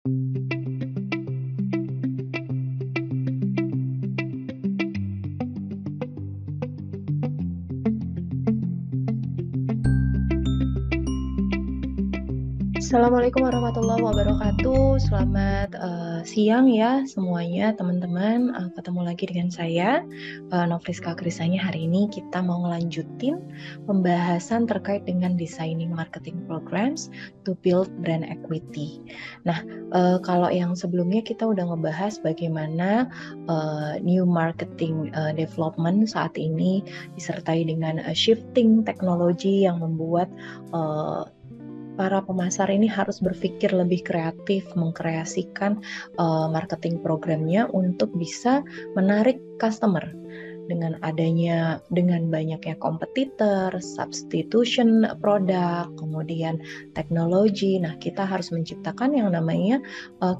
Assalamualaikum warahmatullahi wabarakatuh. Selamat siang ya semuanya teman-teman. Ketemu lagi dengan saya Nofriska Krisanya. Hari ini kita mau ngelanjutin pembahasan terkait dengan designing marketing programs to build brand equity. Nah, kalau yang sebelumnya kita udah ngebahas bagaimana new marketing development saat ini disertai dengan shifting teknologi yang membuat para pemasar ini harus berpikir lebih kreatif, mengkreasikan marketing programnya untuk bisa menarik customer dengan banyaknya kompetitor, substitution produk, kemudian teknologi. Nah, kita harus menciptakan yang namanya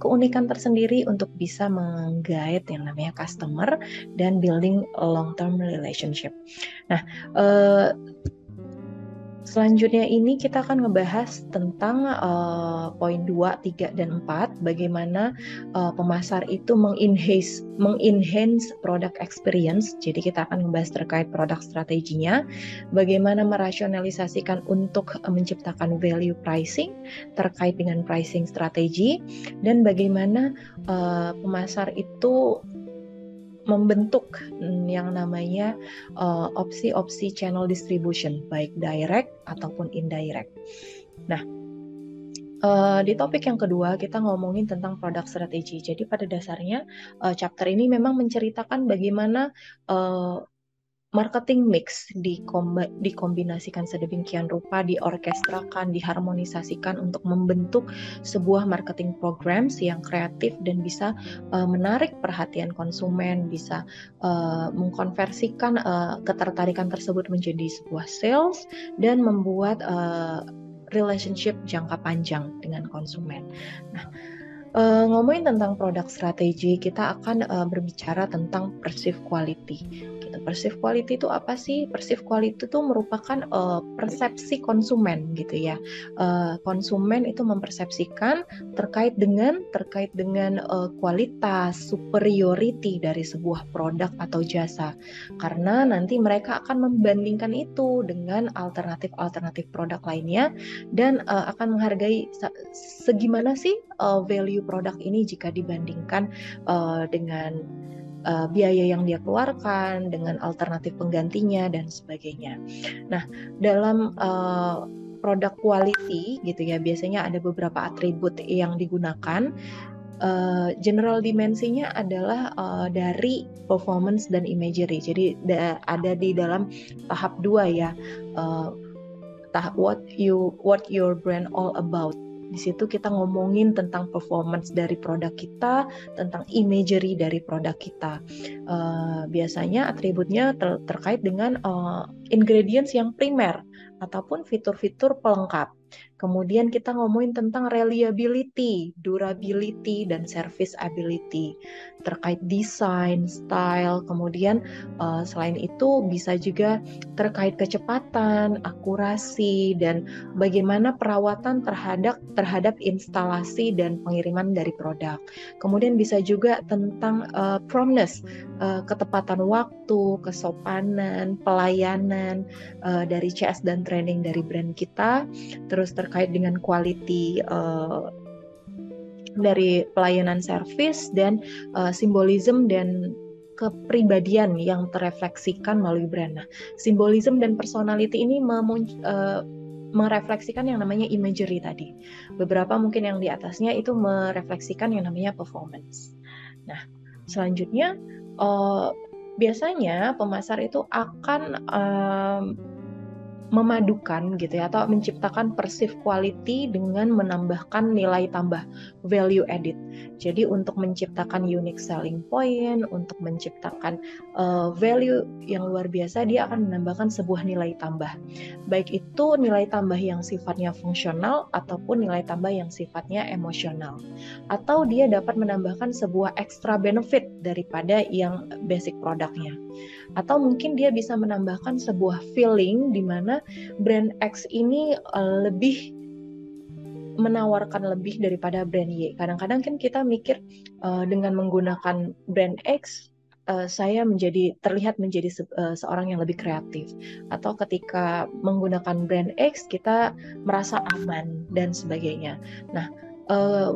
keunikan tersendiri untuk bisa menggait yang namanya customer dan building a long-term relationship. Nah, selanjutnya ini kita akan ngebahas tentang poin 2, 3, dan 4, bagaimana pemasar itu mengenhance product experience. Jadi kita akan membahas terkait produk strateginya, bagaimana merasionalisasikan untuk menciptakan value pricing terkait dengan pricing strategi, dan bagaimana pemasar itu membentuk yang namanya opsi-opsi channel distribution, baik direct ataupun indirect. Nah, di topik yang kedua kita ngomongin tentang produk strategi. Jadi pada dasarnya chapter ini memang menceritakan bagaimana marketing mix dikombinasikan sedemikian rupa, diorkestrakan, diharmonisasikan untuk membentuk sebuah marketing programs yang kreatif dan bisa menarik perhatian konsumen, bisa mengkonversikan ketertarikan tersebut menjadi sebuah sales dan membuat relationship jangka panjang dengan konsumen. Nah, ngomongin tentang produk strategi, kita akan berbicara tentang perceived quality. Perceived quality itu apa sih? Perceived quality itu merupakan persepsi konsumen gitu ya. Konsumen itu mempersepsikan terkait dengan kualitas, superiority dari sebuah produk atau jasa. Karena nanti mereka akan membandingkan itu dengan alternatif produk lainnya dan akan menghargai segimana sih value produk ini jika dibandingkan dengan biaya yang dia keluarkan, dengan alternatif penggantinya dan sebagainya. Nah, dalam produk quality gitu ya, biasanya ada beberapa atribut yang digunakan. General dimensinya adalah dari performance dan imagery. Jadi ada di dalam tahap 2 ya. Tahap what your brand all about. Di situ kita ngomongin tentang performance dari produk kita, tentang imagery dari produk kita. Biasanya atributnya terkait dengan ingredients yang primer ataupun fitur-fitur pelengkap. Kemudian kita ngomongin tentang reliability, durability, dan service ability. Terkait desain, style, kemudian selain itu bisa juga terkait kecepatan, akurasi, dan bagaimana perawatan terhadap instalasi dan pengiriman dari produk. Kemudian bisa juga tentang promptness, ketepatan waktu, kesopanan, pelayanan dari CS dan training dari brand kita, terus terkait dengan quality dari pelayanan service dan simbolisme dan kepribadian yang terefleksikan melalui brand. Nah, simbolisme dan personality ini merefleksikan yang namanya imagery tadi. Beberapa mungkin yang di atasnya itu merefleksikan yang namanya performance. Nah, selanjutnya biasanya pemasar itu akan memadukan gitu ya, atau menciptakan perceived quality dengan menambahkan nilai tambah, value added. Jadi untuk menciptakan unique selling point, untuk menciptakan value yang luar biasa, dia akan menambahkan sebuah nilai tambah. Baik itu nilai tambah yang sifatnya fungsional ataupun nilai tambah yang sifatnya emosional. Atau dia dapat menambahkan sebuah extra benefit daripada yang basic produknya. Atau mungkin dia bisa menambahkan sebuah feeling di mana brand X ini lebih menawarkan lebih daripada brand Y. Kadang-kadang kan kita mikir dengan menggunakan brand X, saya terlihat menjadi seorang yang lebih kreatif. Atau ketika menggunakan brand X, kita merasa aman dan sebagainya. Nah,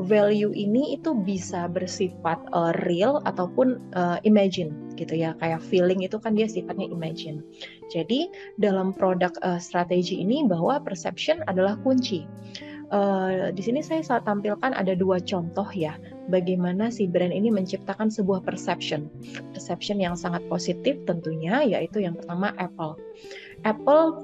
value ini itu bisa bersifat real ataupun imagine gitu ya, kayak feeling itu kan dia sifatnya imagine. Jadi dalam produk strategi ini bahwa perception adalah kunci. Di sini saya tampilkan ada 2 contoh ya, bagaimana si brand ini menciptakan sebuah perception yang sangat positif tentunya, yaitu yang pertama Apple. Apple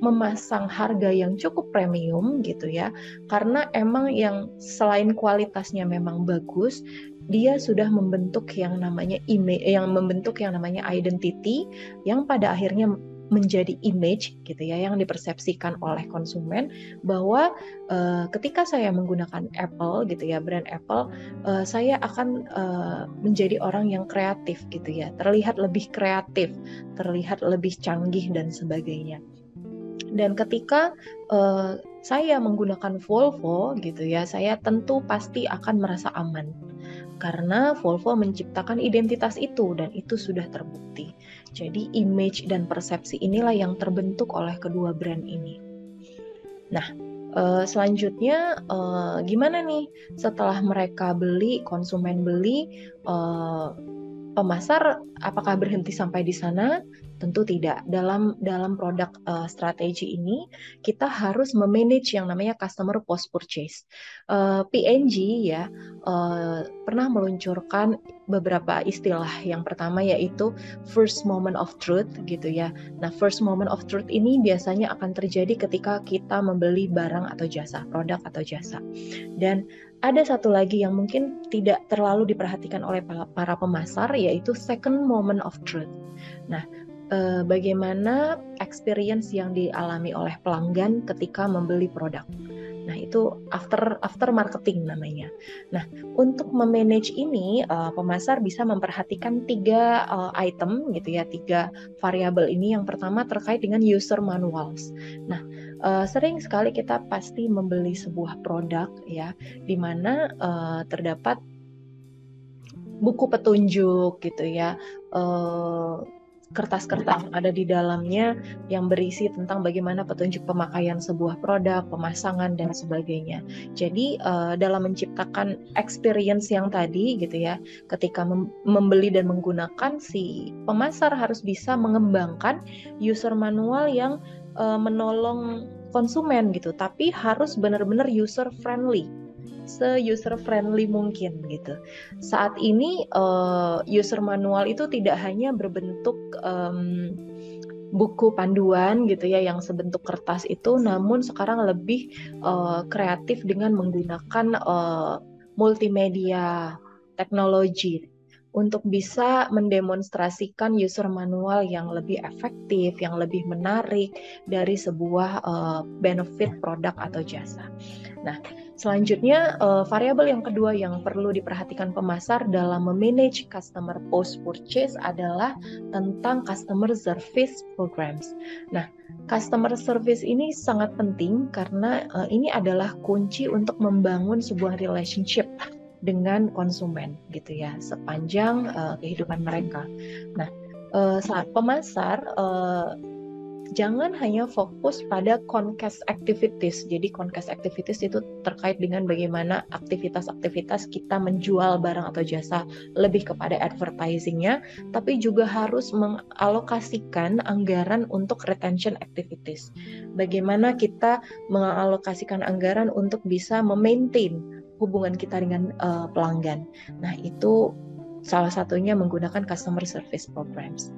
memasang harga yang cukup premium gitu ya, karena emang yang selain kualitasnya memang bagus, dia sudah membentuk yang namanya identity yang pada akhirnya menjadi image gitu ya, yang dipersepsikan oleh konsumen bahwa ketika saya menggunakan Apple gitu ya, brand Apple, saya akan menjadi orang yang kreatif gitu ya, terlihat lebih kreatif, terlihat lebih canggih dan sebagainya. Dan ketika saya menggunakan Volvo gitu ya, saya tentu pasti akan merasa aman karena Volvo menciptakan identitas itu dan itu sudah terbukti. Jadi image dan persepsi inilah yang terbentuk oleh kedua brand ini. Nah, selanjutnya gimana nih setelah mereka beli, konsumen beli, pemasar apakah berhenti sampai di sana? Tentu tidak. Dalam produk strategi ini kita harus memanage yang namanya customer post purchase. P&G ya pernah meluncurkan beberapa istilah. Yang pertama yaitu first moment of truth gitu ya. Nah, first moment of truth ini biasanya akan terjadi ketika kita membeli barang atau jasa, produk atau jasa. Dan ada satu lagi yang mungkin tidak terlalu diperhatikan oleh para pemasar, yaitu second moment of truth. Nah, bagaimana experience yang dialami oleh pelanggan ketika membeli produk. Nah, itu after marketing namanya. Nah, untuk memanage ini, pemasar bisa memperhatikan 3 item gitu ya, 3 variabel ini. Yang pertama terkait dengan user manuals. Nah, sering sekali kita pasti membeli sebuah produk ya, di mana terdapat buku petunjuk gitu ya, kertas-kertas yang ada di dalamnya yang berisi tentang bagaimana petunjuk pemakaian sebuah produk, pemasangan dan sebagainya. Jadi dalam menciptakan experience yang tadi gitu ya, ketika membeli dan menggunakan, si pemasar harus bisa mengembangkan user manual yang menolong konsumen gitu, tapi harus benar-benar user friendly, se-user friendly mungkin gitu. Saat ini user manual itu tidak hanya berbentuk buku panduan gitu ya yang sebentuk kertas itu, namun sekarang lebih kreatif dengan menggunakan multimedia teknologi untuk bisa mendemonstrasikan user manual yang lebih efektif, yang lebih menarik dari sebuah benefit produk atau jasa. Nah, selanjutnya variabel yang kedua yang perlu diperhatikan pemasar dalam memanage customer post purchase adalah tentang customer service programs. Nah, customer service ini sangat penting karena ini adalah kunci untuk membangun sebuah relationship dengan konsumen gitu ya sepanjang kehidupan mereka. Nah, saat pemasar jangan hanya fokus pada conquest activities. Jadi conquest activities itu terkait dengan bagaimana aktivitas-aktivitas kita menjual barang atau jasa lebih kepada advertising-nya, tapi juga harus mengalokasikan anggaran untuk retention activities. Bagaimana kita mengalokasikan anggaran untuk bisa memaintain hubungan kita dengan pelanggan. Nah, itu salah satunya menggunakan customer service programs.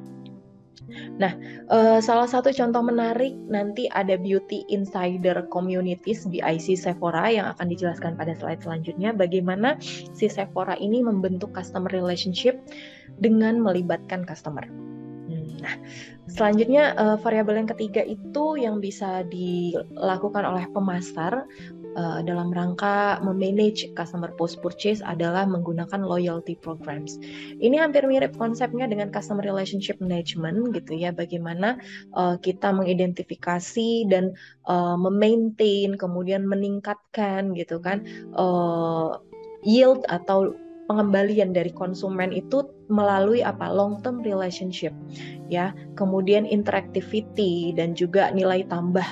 Nah, salah satu contoh menarik nanti ada Beauty Insider Communities BIC Sephora yang akan dijelaskan pada slide selanjutnya, bagaimana si Sephora ini membentuk customer relationship dengan melibatkan customer. Nah, selanjutnya variabel yang ketiga itu yang bisa dilakukan oleh pemasar dalam rangka memanage customer post purchase adalah menggunakan loyalty programs. Ini hampir mirip konsepnya dengan customer relationship management gitu ya, bagaimana kita mengidentifikasi dan memaintain, kemudian meningkatkan gitu kan yield atau pengembalian dari konsumen itu melalui long term relationship ya, kemudian interactivity dan juga nilai tambah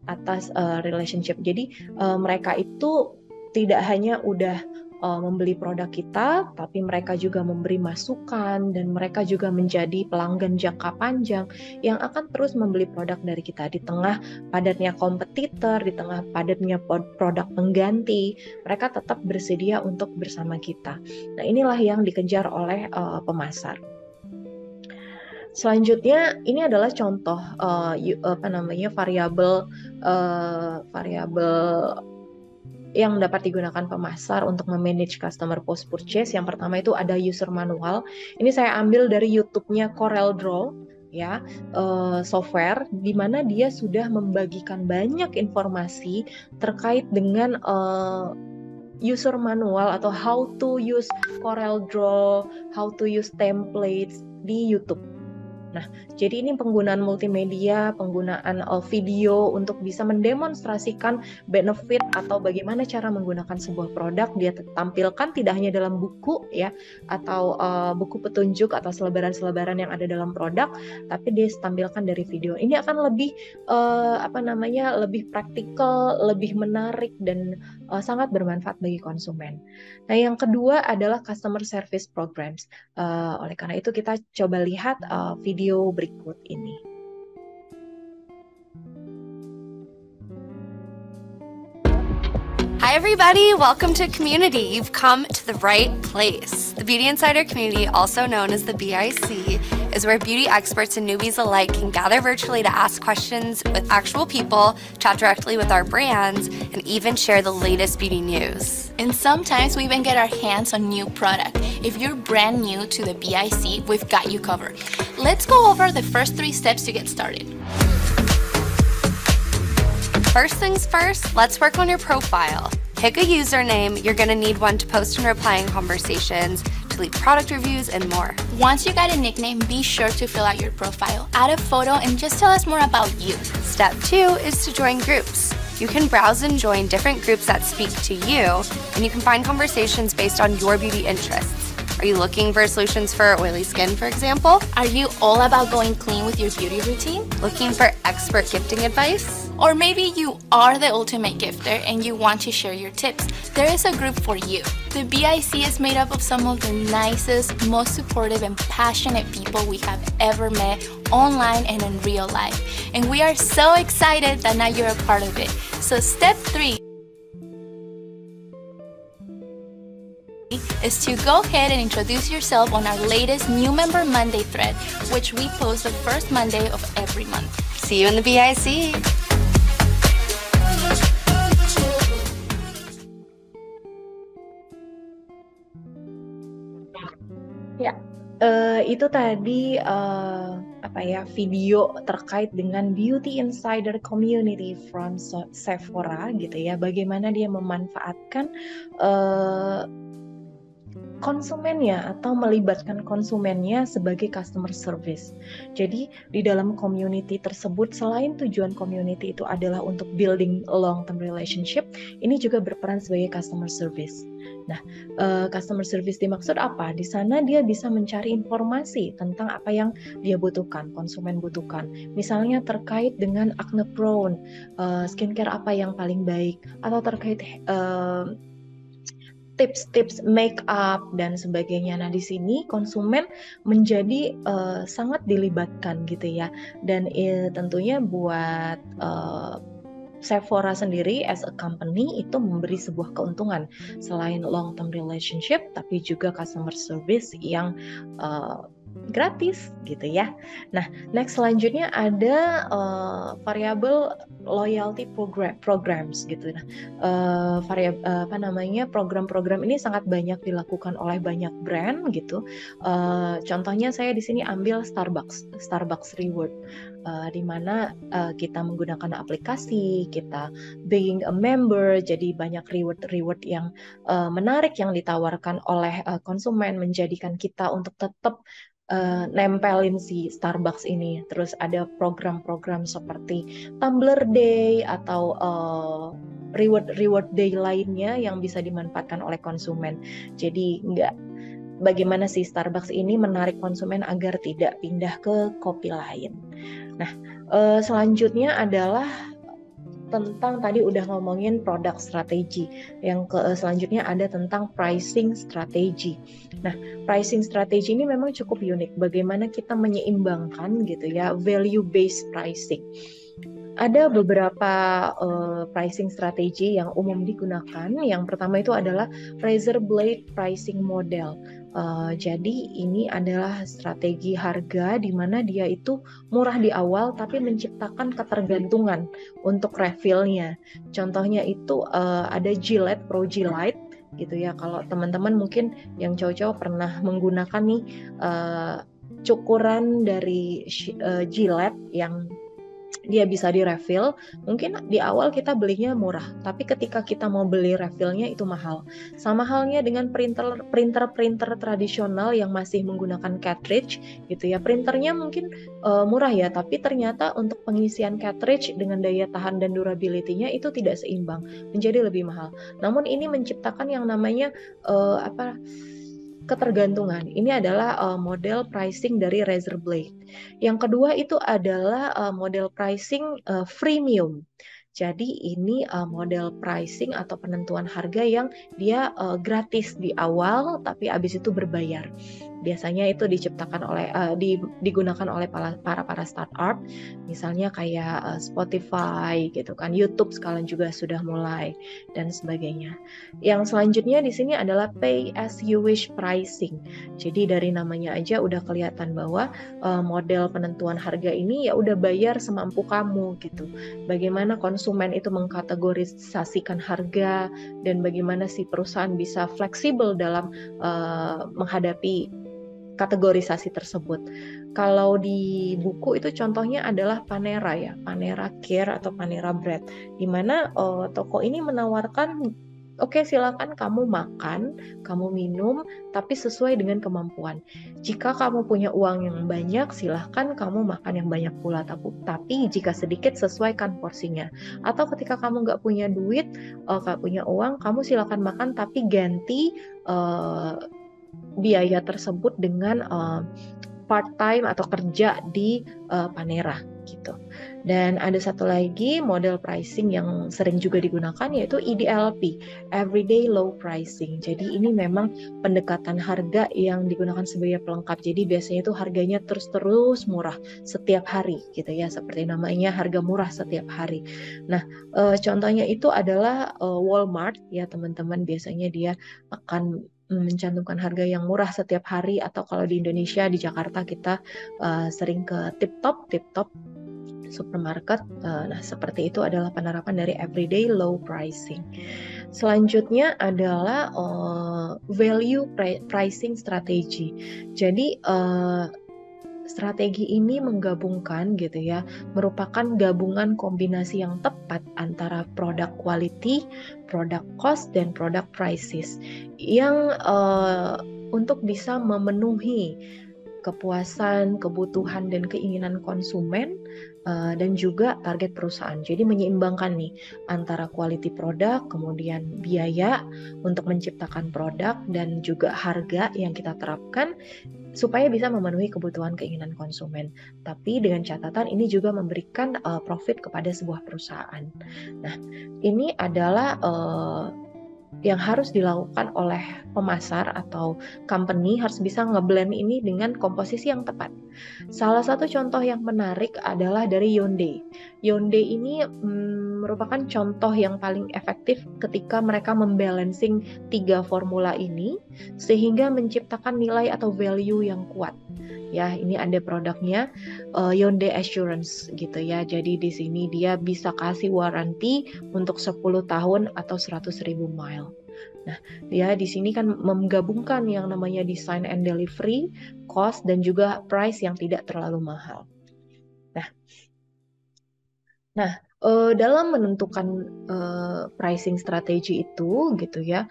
atas relationship. Jadi mereka itu tidak hanya udah membeli produk kita, tapi mereka juga memberi masukan dan mereka juga menjadi pelanggan jangka panjang yang akan terus membeli produk dari kita di tengah padatnya kompetitor, di tengah padatnya produk pengganti. Mereka tetap bersedia untuk bersama kita. Nah, inilah yang dikejar oleh pemasar. Selanjutnya ini adalah contoh variabel yang dapat digunakan pemasar untuk memanage customer post purchase. Yang pertama itu ada user manual. Ini saya ambil dari YouTube-nya CorelDRAW ya, software di mana dia sudah membagikan banyak informasi terkait dengan user manual atau how to use CorelDRAW, how to use templates di YouTube. Nah, jadi ini penggunaan multimedia, penggunaan video untuk bisa mendemonstrasikan benefit atau bagaimana cara menggunakan sebuah produk. Dia tampilkan tidak hanya dalam buku ya, atau buku petunjuk atau selebaran-selebaran yang ada dalam produk, tapi dia tampilkan dari video. Ini akan lebih lebih praktikal, lebih menarik dan sangat bermanfaat bagi konsumen. Nah, yang kedua adalah customer service programs. Oleh karena itu kita coba lihat video berikut ini. Hi everybody, welcome to Community. You've come to the right place. The Beauty Insider community, also known as the BIC, is where beauty experts and newbies alike can gather virtually to ask questions with actual people, chat directly with our brands, and even share the latest beauty news. And sometimes we even get our hands on new product. If you're brand new to the BIC, we've got you covered. Let's go over the first 3 steps to get started. First things first, let's work on your profile. Pick a username. You're going to need one to post and reply in conversations, to leave product reviews, and more. Once you got a nickname, be sure to fill out your profile, add a photo, and just tell us more about you. Step 2 is to join groups. You can browse and join different groups that speak to you, and you can find conversations based on your beauty interests. Are you looking for solutions for oily skin, for example? Are you all about going clean with your beauty routine? Looking for expert gifting advice? Or maybe you are the ultimate gifter and you want to share your tips. There is a group for you. The BIC is made up of some of the nicest, most supportive and passionate people we have ever met online and in real life. And we are so excited that now you're a part of it. So step 3 is to go ahead and introduce yourself on our latest New Member Monday thread, which we post the first Monday of every month. See you in the BIC! Ya, itu tadi video terkait dengan Beauty Insider Community from Sephora gitu ya. Bagaimana dia memanfaatkan konsumennya atau melibatkan konsumennya sebagai customer service. Jadi di dalam community tersebut, selain tujuan community itu adalah untuk building long term relationship, ini juga berperan sebagai customer service. Nah, customer service dimaksud apa? Di sana dia bisa mencari informasi tentang apa yang dia butuhkan, konsumen butuhkan. Misalnya terkait dengan acne prone, skincare apa yang paling baik, atau terkait tips-tips make up dan sebagainya. Nah, di sini konsumen menjadi sangat dilibatkan gitu ya. Dan tentunya buat Sephora sendiri as a company itu memberi sebuah keuntungan selain long term relationship, tapi juga customer service yang gratis gitu ya. Nah, next selanjutnya ada variabel loyalty programs gitu. Nah, program-program ini sangat banyak dilakukan oleh banyak brand gitu. Contohnya saya di sini ambil Starbucks Reward. di mana kita menggunakan aplikasi, kita being a member, jadi banyak reward yang menarik yang ditawarkan oleh konsumen, menjadikan kita untuk tetap nempelin si Starbucks ini. Terus ada program-program seperti Tumbler Day atau reward day lainnya yang bisa dimanfaatkan oleh konsumen. Jadi bagaimana si Starbucks ini menarik konsumen agar tidak pindah ke kopi lain. Nah, selanjutnya adalah tentang tadi udah ngomongin produk strategi. Yang selanjutnya ada tentang pricing strategi. Nah, pricing strategi ini memang cukup unik. Bagaimana kita menyeimbangkan gitu ya value based pricing. Ada beberapa pricing strategi yang umum digunakan. Yang pertama itu adalah razor blade pricing model. Jadi ini adalah strategi harga di mana dia itu murah di awal tapi menciptakan ketergantungan untuk refillnya. Contohnya itu ada Gillette Pro Gillette gitu ya. Kalau teman-teman mungkin yang cowok-cowok pernah menggunakan nih cukuran dari Gillette yang dia bisa di-refill, mungkin di awal kita belinya murah, tapi ketika kita mau beli refillnya itu mahal. Sama halnya dengan printer tradisional yang masih menggunakan cartridge gitu ya. Printernya mungkin murah ya, tapi ternyata untuk pengisian cartridge dengan daya tahan dan durability-nya itu tidak seimbang, menjadi lebih mahal. Namun ini menciptakan yang namanya ketergantungan. Ini adalah model pricing dari razor blade. Yang kedua itu adalah model pricing freemium. Jadi ini model pricing atau penentuan harga yang dia gratis di awal tapi habis itu berbayar. Biasanya itu diciptakan oleh digunakan oleh para startup, misalnya kayak Spotify gitu kan, YouTube sekarang juga sudah mulai dan sebagainya. Yang selanjutnya di sini adalah pay as you wish pricing. Jadi dari namanya aja udah kelihatan bahwa model penentuan harga ini ya udah bayar semampu kamu gitu. Bagaimana konsumen itu mengkategorisasikan harga dan bagaimana si perusahaan bisa fleksibel dalam menghadapi kategorisasi tersebut. Kalau di buku itu contohnya adalah Panera ya, Panera Care atau Panera Bread, di mana toko ini menawarkan oke, silakan kamu makan, kamu minum, tapi sesuai dengan kemampuan. Jika kamu punya uang yang banyak, silakan kamu makan yang banyak pula. Tapi jika sedikit, sesuaikan porsinya. Atau ketika kamu nggak punya duit, nggak punya uang, kamu silakan makan, tapi ganti biaya tersebut dengan part-time atau kerja di Panera gitu. Dan ada satu lagi model pricing yang sering juga digunakan yaitu EDLP, Everyday Low Pricing. Jadi ini memang pendekatan harga yang digunakan sebagai pelengkap. Jadi biasanya itu harganya terus murah setiap hari gitu ya, seperti namanya harga murah setiap hari. Nah, contohnya itu adalah Walmart ya teman-teman, biasanya dia akan mencantumkan harga yang murah setiap hari, atau kalau di Indonesia di Jakarta kita sering ke Tip Top supermarket. Nah, seperti itu adalah penerapan dari everyday low pricing. Selanjutnya adalah value pricing strategy. Jadi strategi ini menggabungkan gitu ya, merupakan gabungan kombinasi yang tepat antara produk quality, produk cost, dan produk prices yang untuk bisa memenuhi kepuasan, kebutuhan, dan keinginan konsumen dan juga target perusahaan. Jadi menyeimbangkan nih antara quality produk, kemudian biaya untuk menciptakan produk, dan juga harga yang kita terapkan supaya bisa memenuhi kebutuhan keinginan konsumen. Tapi dengan catatan ini juga memberikan profit kepada sebuah perusahaan. Nah, ini adalah yang harus dilakukan oleh pemasar atau company, harus bisa ngeblend ini dengan komposisi yang tepat. Salah satu contoh yang menarik adalah dari Hyundai. Hyundai ini merupakan contoh yang paling efektif ketika mereka membalancing 3 formula ini sehingga menciptakan nilai atau value yang kuat. Ya, ini ada produknya Hyundai Assurance gitu ya. Jadi di sini dia bisa kasih warranty untuk 10 tahun atau 100.000 mile. Nah, dia di sini kan menggabungkan yang namanya design and delivery, cost, dan juga price yang tidak terlalu mahal. Nah, dalam menentukan pricing strategi itu gitu ya,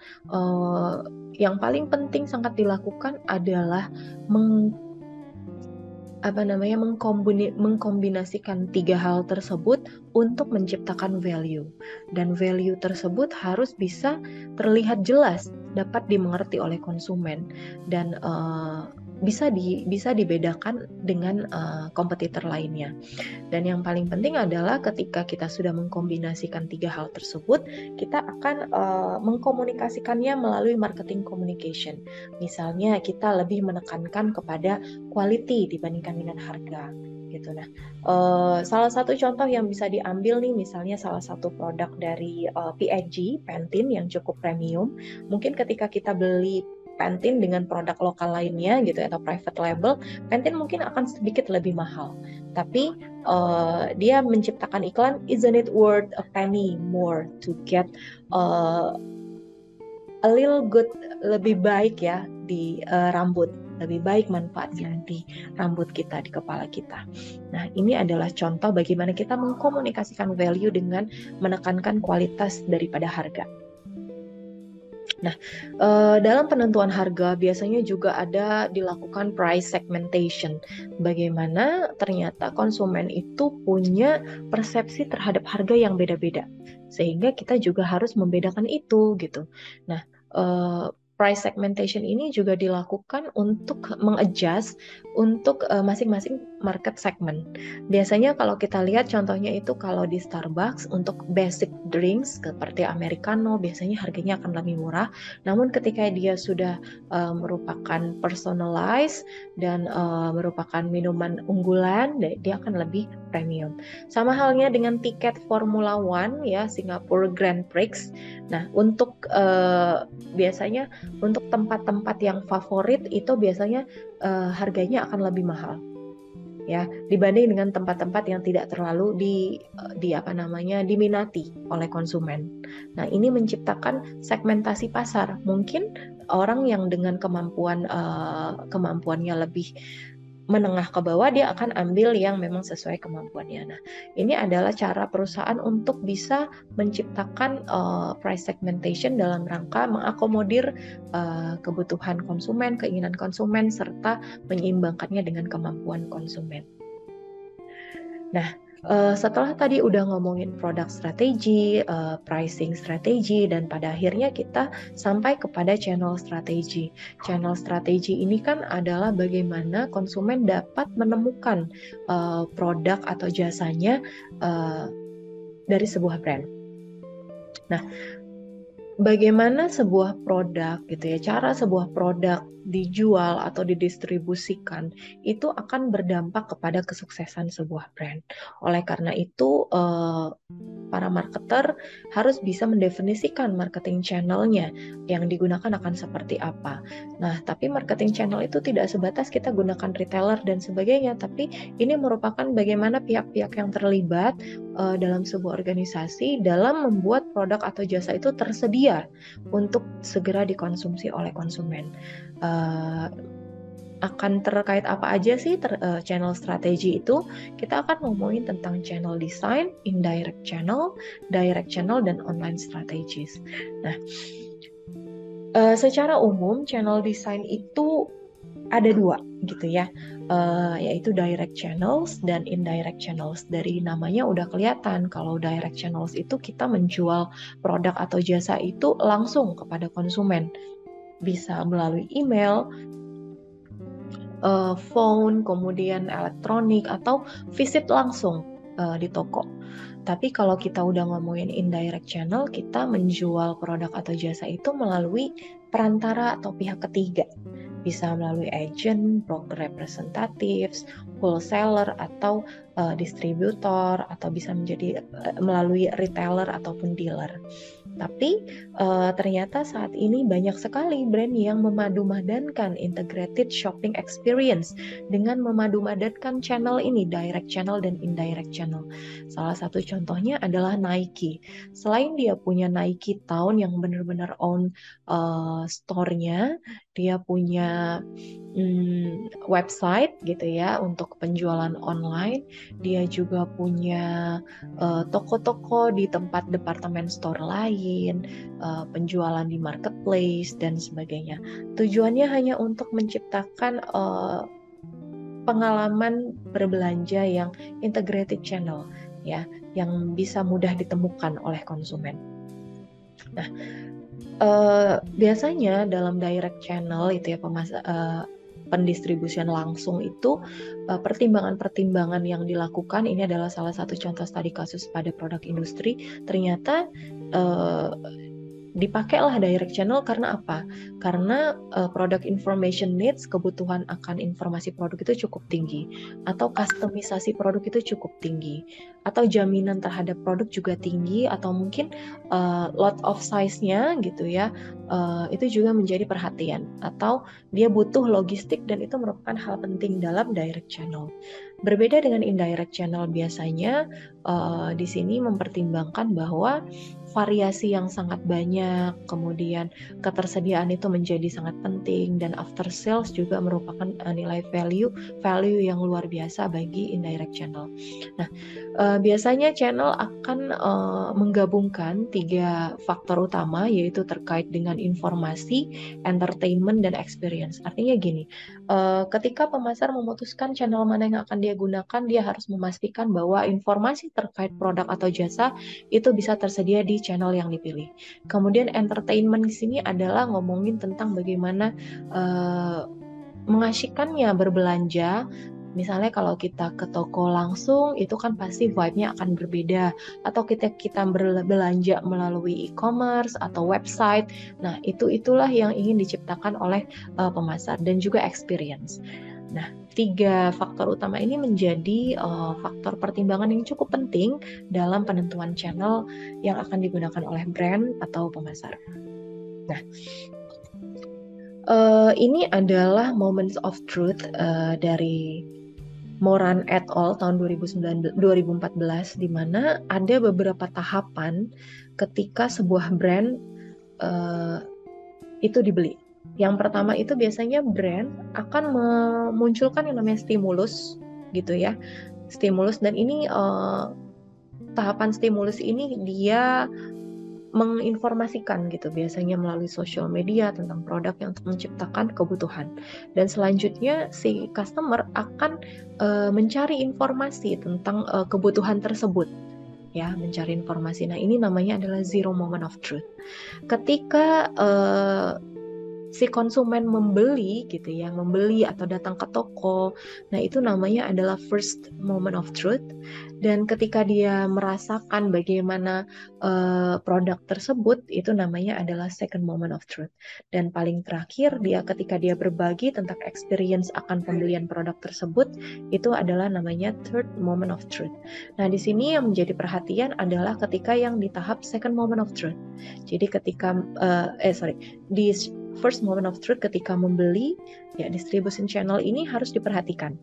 yang paling penting sangat dilakukan adalah mengkombinasikan 3 hal tersebut untuk menciptakan value. Dan value tersebut harus bisa terlihat jelas, dapat dimengerti oleh konsumen, dan bisa dibedakan dengan kompetitor lainnya. Dan yang paling penting adalah ketika kita sudah mengkombinasikan 3 hal tersebut, kita akan mengkomunikasikannya melalui marketing communication. Misalnya kita lebih menekankan kepada quality dibandingkan dengan harga gitu. Nah, salah satu contoh yang bisa diambil nih, misalnya salah satu produk dari P&G, Pantene, yang cukup premium. Mungkin ketika kita beli Pantene dengan produk lokal lainnya gitu atau private label, Pantene mungkin akan sedikit lebih mahal. Tapi dia menciptakan iklan, isn't it worth a penny more to get a little good, lebih baik ya di rambut, lebih baik manfaatnya di rambut kita, di kepala kita. Nah, ini adalah contoh bagaimana kita mengkomunikasikan value dengan menekankan kualitas daripada harga. Nah, dalam penentuan harga biasanya juga ada dilakukan price segmentation. Bagaimana ternyata konsumen itu punya persepsi terhadap harga yang beda-beda, sehingga kita juga harus membedakan itu gitu. Nah, price segmentation ini juga dilakukan untuk mengadjust untuk masing-masing market segment. Biasanya kalau kita lihat contohnya itu kalau di Starbucks untuk basic drinks seperti americano biasanya harganya akan lebih murah. Namun ketika dia sudah merupakan personalized dan merupakan minuman unggulan, dia akan lebih premium. Sama halnya dengan tiket Formula One ya, Singapore Grand Prix. Nah, untuk biasanya untuk tempat-tempat yang favorit itu biasanya harganya akan lebih mahal ya dibanding dengan tempat-tempat yang tidak terlalu diminati oleh konsumen. Nah, ini menciptakan segmentasi pasar. Mungkin orang yang dengan kemampuannya lebih menengah ke bawah, dia akan ambil yang memang sesuai kemampuannya. Nah, ini adalah cara perusahaan untuk bisa menciptakan price segmentation dalam rangka mengakomodir kebutuhan konsumen, keinginan konsumen, serta menyeimbangkannya dengan kemampuan konsumen. Nah, setelah tadi udah ngomongin produk strategi, pricing strategi, dan pada akhirnya kita sampai kepada channel strategi. Channel strategi ini kan adalah bagaimana konsumen dapat menemukan produk atau jasanya dari sebuah brand. Nah, bagaimana sebuah produk gitu ya, cara sebuah produk dijual atau didistribusikan itu akan berdampak kepada kesuksesan sebuah brand. Oleh karena itu para marketer harus bisa mendefinisikan marketing channelnya yang digunakan akan seperti apa. Nah, tapi marketing channel itu tidak sebatas kita gunakan retailer dan sebagainya, tapi ini merupakan bagaimana pihak-pihak yang terlibat dalam sebuah organisasi dalam membuat produk atau jasa itu tersedia untuk segera dikonsumsi oleh konsumen. Akan terkait apa aja sih channel strategi itu? Kita akan ngomongin tentang channel design, indirect channel, direct channel, dan online strategies. Nah, secara umum channel design itu ada 2 gitu ya, yaitu direct channels dan indirect channels. Dari namanya udah kelihatan kalau direct channels itu kita menjual produk atau jasa itu langsung kepada konsumen, bisa melalui email, phone, kemudian elektronik, atau visit langsung di toko. Tapi kalau kita udah ngomongin indirect channel, kita menjual produk atau jasa itu melalui perantara atau pihak ketiga. Bisa melalui agent, broker representatives, wholesaler, atau distributor, atau bisa menjadi melalui retailer ataupun dealer. Tapi ternyata saat ini banyak sekali brand yang memadu-madankan integrated shopping experience dengan memadu-madankan channel ini, direct channel dan indirect channel. Salah satu contohnya adalah Nike. Selain dia punya Nike Town yang benar-benar own store-nya, dia punya website gitu ya untuk penjualan online. Dia juga punya toko-toko di tempat departemen store lain, penjualan di marketplace dan sebagainya. Tujuannya hanya untuk menciptakan pengalaman berbelanja yang integrated channel ya, yang bisa mudah ditemukan oleh konsumen. Nah, biasanya dalam direct channel itu ya pendistribusian langsung itu pertimbangan-pertimbangan yang dilakukan ini adalah salah satu contoh studi kasus pada produk industri. Ternyata dipakailah direct channel karena apa? Karena product information needs, kebutuhan akan informasi produk itu cukup tinggi, atau customisasi produk itu cukup tinggi, atau jaminan terhadap produk juga tinggi, atau mungkin lot of size-nya gitu ya, itu juga menjadi perhatian, atau dia butuh logistik dan itu merupakan hal penting dalam direct channel. Berbeda dengan indirect channel, biasanya di sini mempertimbangkan bahwa variasi yang sangat banyak, kemudian ketersediaan itu menjadi sangat penting, dan after sales juga merupakan nilai value yang luar biasa bagi indirect channel. Nah, biasanya channel akan menggabungkan 3 faktor utama, yaitu terkait dengan informasi, entertainment, dan experience. Artinya gini, ketika pemasar memutuskan channel mana yang akan dia gunakan, dia harus memastikan bahwa informasi terkait produk atau jasa itu bisa tersedia di channel yang dipilih. Kemudian entertainment di sini adalah ngomongin tentang bagaimana mengasyikkannya berbelanja. Misalnya kalau kita ke toko langsung itu kan pasti vibe-nya akan berbeda, atau kita berbelanja melalui e-commerce atau website. Nah, itulah yang ingin diciptakan oleh pemasar, dan juga experience. Nah, 3 faktor utama ini menjadi faktor pertimbangan yang cukup penting dalam penentuan channel yang akan digunakan oleh brand atau pemasar. Nah, ini adalah Moments of Truth dari Moran et al. Tahun 2014, di mana ada beberapa tahapan ketika sebuah brand itu dibeli. Yang pertama itu biasanya brand akan memunculkan yang namanya stimulus gitu ya, stimulus, dan ini tahapan stimulus ini dia menginformasikan gitu, biasanya melalui sosial media tentang produk yang untuk menciptakan kebutuhan, dan selanjutnya si customer akan mencari informasi tentang kebutuhan tersebut ya, mencari informasi. Nah, ini namanya adalah zero moment of truth. Ketika si konsumen membeli gitu ya, membeli atau datang ke toko, nah itu namanya adalah first moment of truth. Dan ketika dia merasakan bagaimana produk tersebut, itu namanya adalah second moment of truth. Dan paling terakhir, ketika dia berbagi tentang experience akan pembelian produk tersebut, itu adalah namanya third moment of truth. Nah, di sini yang menjadi perhatian adalah ketika yang di tahap second moment of truth. Jadi ketika di first moment of truth ketika membeli, ya distribution channel ini harus diperhatikan.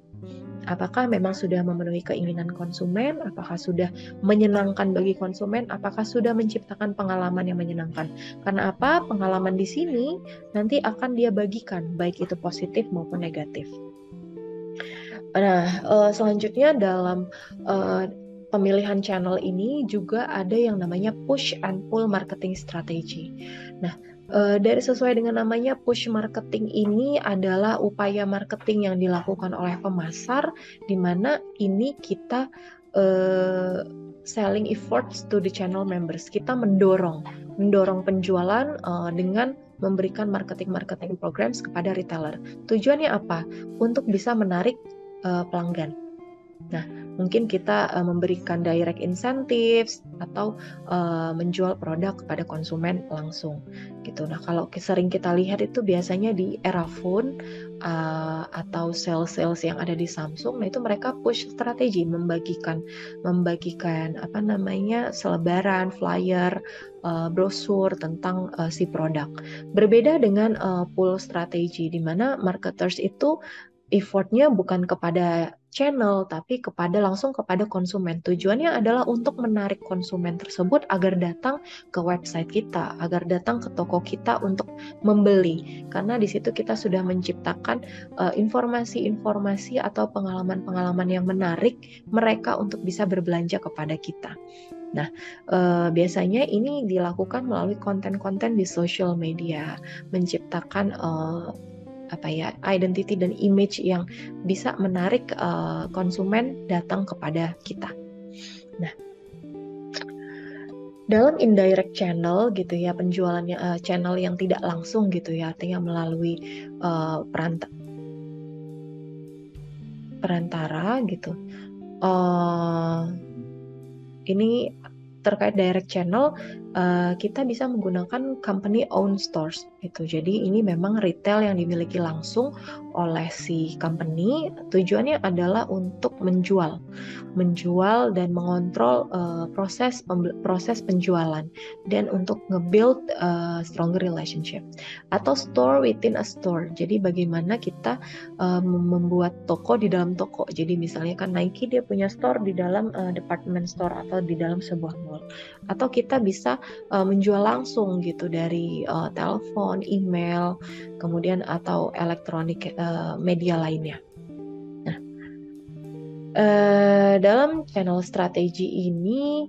Apakah memang sudah memenuhi keinginan konsumen? Apakah sudah menyenangkan bagi konsumen? Apakah sudah menciptakan pengalaman yang menyenangkan? Karena apa? Pengalaman di sini nanti akan dia bagikan, baik itu positif maupun negatif. Nah, selanjutnya dalam pemilihan channel ini juga ada yang namanya push and pull marketing strategy. Nah, dari sesuai dengan namanya, push marketing ini adalah upaya marketing yang dilakukan oleh pemasar, di mana ini kita selling efforts to the channel members. Kita mendorong penjualan dengan memberikan marketing programs kepada retailer. Tujuannya apa? Untuk bisa menarik pelanggan. Nah, mungkin kita memberikan direct incentives atau menjual produk kepada konsumen langsung gitu. Nah, kalau sering kita lihat itu biasanya di era phone atau sales yang ada di Samsung, nah itu mereka push strategi membagikan apa namanya selebaran, flyer, brosur tentang si produk. Berbeda dengan pull strategi di mana marketers itu effortnya bukan kepada channel, tapi langsung kepada konsumen. Tujuannya adalah untuk menarik konsumen tersebut agar datang ke website kita, agar datang ke toko kita untuk membeli. Karena di situ kita sudah menciptakan informasi-informasi atau pengalaman-pengalaman yang menarik mereka untuk bisa berbelanja kepada kita. Nah, biasanya ini dilakukan melalui konten-konten di social media, menciptakan identity dan image yang bisa menarik konsumen datang kepada kita. Nah, dalam indirect channel gitu ya, penjualannya channel yang tidak langsung gitu ya, artinya melalui perantara gitu. Ini terkait direct channel, kita bisa menggunakan company owned stores gitu. Jadi ini memang retail yang dimiliki langsung oleh si company. Tujuannya adalah untuk menjual dan mengontrol proses penjualan dan untuk nge-build stronger relationship. Atau store within a store. Jadi bagaimana kita membuat toko di dalam toko. Jadi misalnya kan Nike dia punya store di dalam department store atau di dalam sebuah mall. Atau kita bisa menjual langsung gitu dari telepon, email, kemudian atau elektronik media lainnya. Nah, dalam channel strategi ini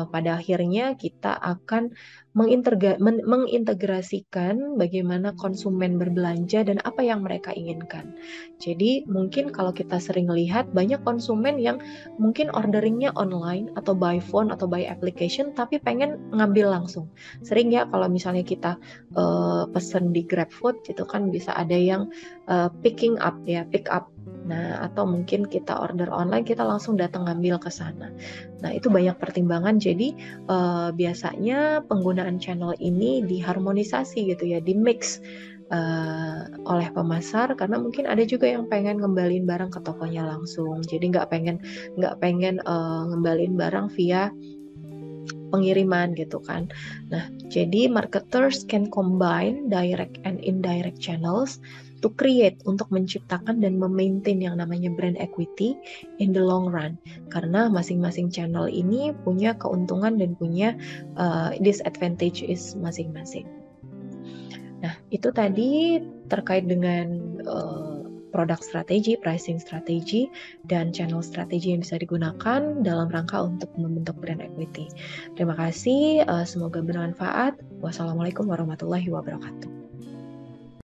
pada akhirnya kita akan mengintegrasikan bagaimana konsumen berbelanja dan apa yang mereka inginkan. Jadi mungkin kalau kita sering lihat banyak konsumen yang mungkin orderingnya online atau by phone atau by application tapi pengen ngambil langsung. Sering ya kalau misalnya kita pesen di GrabFood itu kan bisa ada yang pick up. Nah, atau mungkin kita order online, kita langsung datang ngambil ke sana. Nah, itu banyak pertimbangan. Jadi, biasanya penggunaan channel ini diharmonisasi gitu ya, di-mix oleh pemasar, karena mungkin ada juga yang pengen ngembaliin barang ke tokonya langsung. Jadi, nggak pengen ngembaliin barang via pengiriman gitu kan. Nah, jadi marketers can combine direct and indirect channels to create, untuk menciptakan dan memaintain yang namanya brand equity in the long run. Karena masing-masing channel ini punya keuntungan dan punya disadvantages masing-masing. Nah, itu tadi terkait dengan produk strategi, pricing strategi, dan channel strategi yang bisa digunakan dalam rangka untuk membentuk brand equity. Terima kasih, semoga bermanfaat. Wassalamualaikum warahmatullahi wabarakatuh.